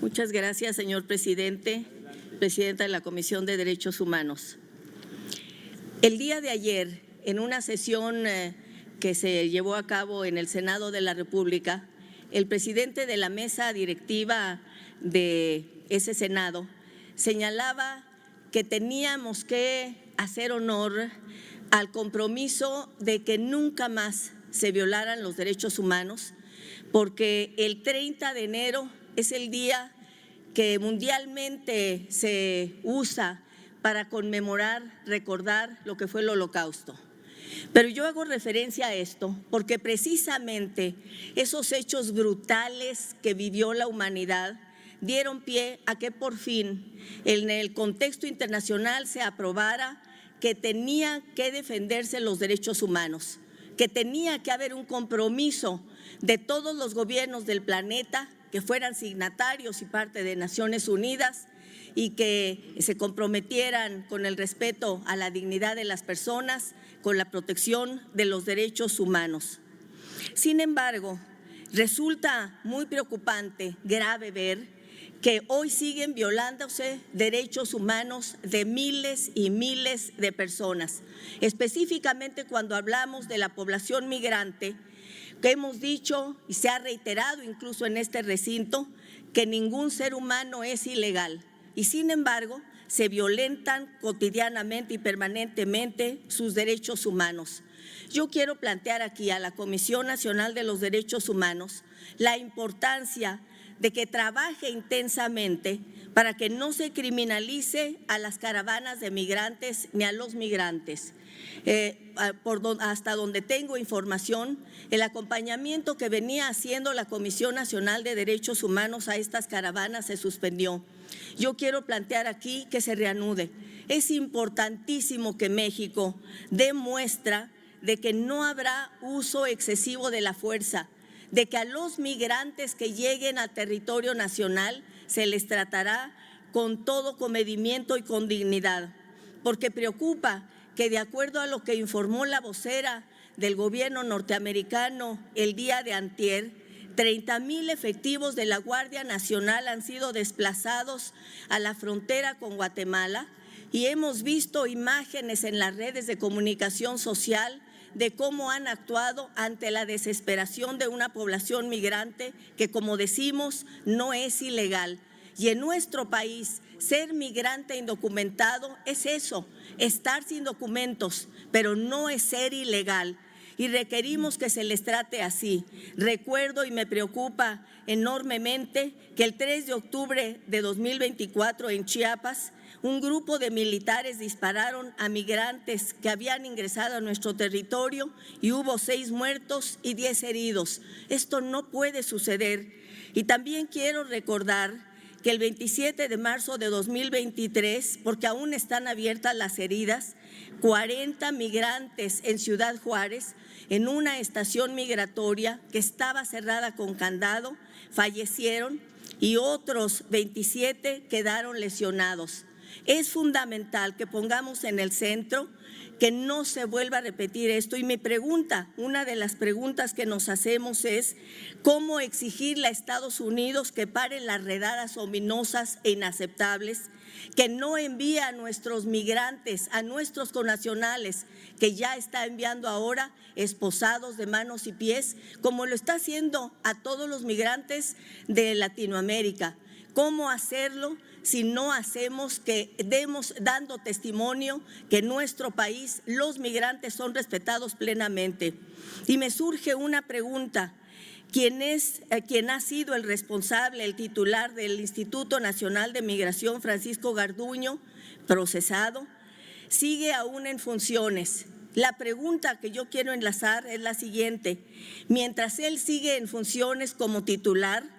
Muchas gracias, señor presidente, presidenta de la Comisión de Derechos Humanos. El día de ayer, en una sesión que se llevó a cabo en el Senado de la República, el presidente de la mesa directiva de ese Senado señalaba que teníamos que hacer honor al compromiso de que nunca más se violaran los derechos humanos, porque el 30 de enero es el día que mundialmente se usa para conmemorar, recordar lo que fue el Holocausto. Pero yo hago referencia a esto porque precisamente esos hechos brutales que vivió la humanidad dieron pie a que por fin en el contexto internacional se aprobara que tenía que defenderse los derechos humanos, que tenía que haber un compromiso de todos los gobiernos del planeta que fueran signatarios y parte de Naciones Unidas y que se comprometieran con el respeto a la dignidad de las personas, con la protección de los derechos humanos. Sin embargo, resulta muy preocupante, grave ver que hoy siguen violándose derechos humanos de miles y miles de personas, específicamente cuando hablamos de la población migrante, que hemos dicho y se ha reiterado incluso en este recinto que ningún ser humano es ilegal y sin embargo se violentan cotidianamente y permanentemente sus derechos humanos. Yo quiero plantear aquí a la Comisión Nacional de los Derechos Humanos la importancia de que trabaje intensamente para que no se criminalice a las caravanas de migrantes ni a los migrantes. Hasta donde tengo información, el acompañamiento que venía haciendo la Comisión Nacional de Derechos Humanos a estas caravanas se suspendió. Yo quiero plantear aquí que se reanude. Es importantísimo que México dé muestra de que no habrá uso excesivo de la fuerza, de que a los migrantes que lleguen al territorio nacional se les tratará con todo comedimiento y con dignidad, porque preocupa que de acuerdo a lo que informó la vocera del gobierno norteamericano el día de antier, 30,000 efectivos de la Guardia Nacional han sido desplazados a la frontera con Guatemala y hemos visto imágenes en las redes de comunicación social de cómo han actuado ante la desesperación de una población migrante que, como decimos, no es ilegal. Y en nuestro país, ser migrante indocumentado es eso, estar sin documentos, pero no es ser ilegal. Y requerimos que se les trate así. Recuerdo y me preocupa enormemente que el 3 de octubre de 2024 en Chiapas, un grupo de militares dispararon a migrantes que habían ingresado a nuestro territorio y hubo 6 muertos y 10 heridos. Esto no puede suceder. Y también quiero recordar que el 27 de marzo de 2023, porque aún están abiertas las heridas, 40 migrantes en Ciudad Juárez, en una estación migratoria que estaba cerrada con candado, fallecieron y otros 27 quedaron lesionados. Es fundamental que pongamos en el centro que no se vuelva a repetir esto. Y mi pregunta, una de las preguntas que nos hacemos es ¿cómo exigirle a Estados Unidos que pare las redadas ominosas e inaceptables, que no envíe a nuestros migrantes, a nuestros connacionales, que ya está enviando ahora esposados de manos y pies, como lo está haciendo a todos los migrantes de Latinoamérica? ¿Cómo hacerlo si no hacemos que demos dando testimonio que en nuestro país los migrantes son respetados plenamente? Y me surge una pregunta. ¿Quién ha sido el responsable, el titular del Instituto Nacional de Migración, Francisco Garduño, procesado? Sigue aún en funciones. La pregunta que yo quiero enlazar es la siguiente. Mientras él sigue en funciones como titular,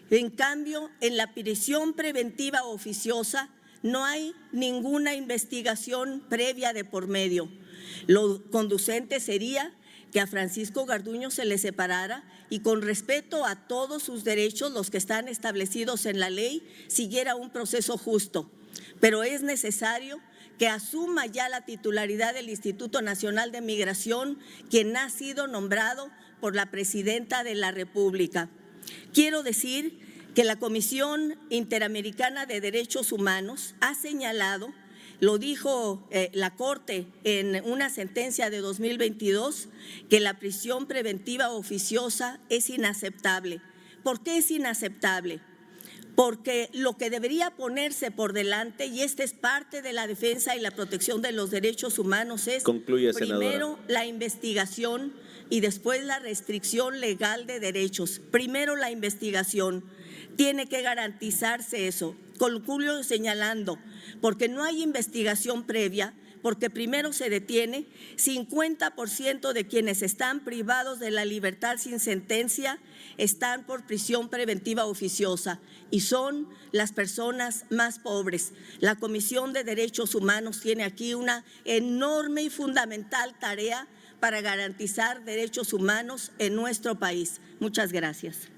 en cambio, en la prisión preventiva oficiosa no hay ninguna investigación previa de por medio. Lo conducente sería que a Francisco Garduño se le separara y con respeto a todos sus derechos, los que están establecidos en la ley, siguiera un proceso justo. Pero es necesario que asuma ya la titularidad del Instituto Nacional de Migración, quien ha sido nombrado por la Presidenta de la República. Quiero decir que la Comisión Interamericana de Derechos Humanos ha señalado, lo dijo la Corte en una sentencia de 2022, que la prisión preventiva oficiosa es inaceptable. ¿Por qué es inaceptable? Porque lo que debería ponerse por delante, y esta es parte de la defensa y la protección de los derechos humanos, es primero la investigación y después la restricción legal de derechos. Primero la investigación, tiene que garantizarse eso. Concluyo señalando, porque no hay investigación previa, porque primero se detiene, 50% de quienes están privados de la libertad sin sentencia están por prisión preventiva oficiosa y son las personas más pobres. La Comisión de Derechos Humanos tiene aquí una enorme y fundamental tarea para garantizar derechos humanos en nuestro país. Muchas gracias.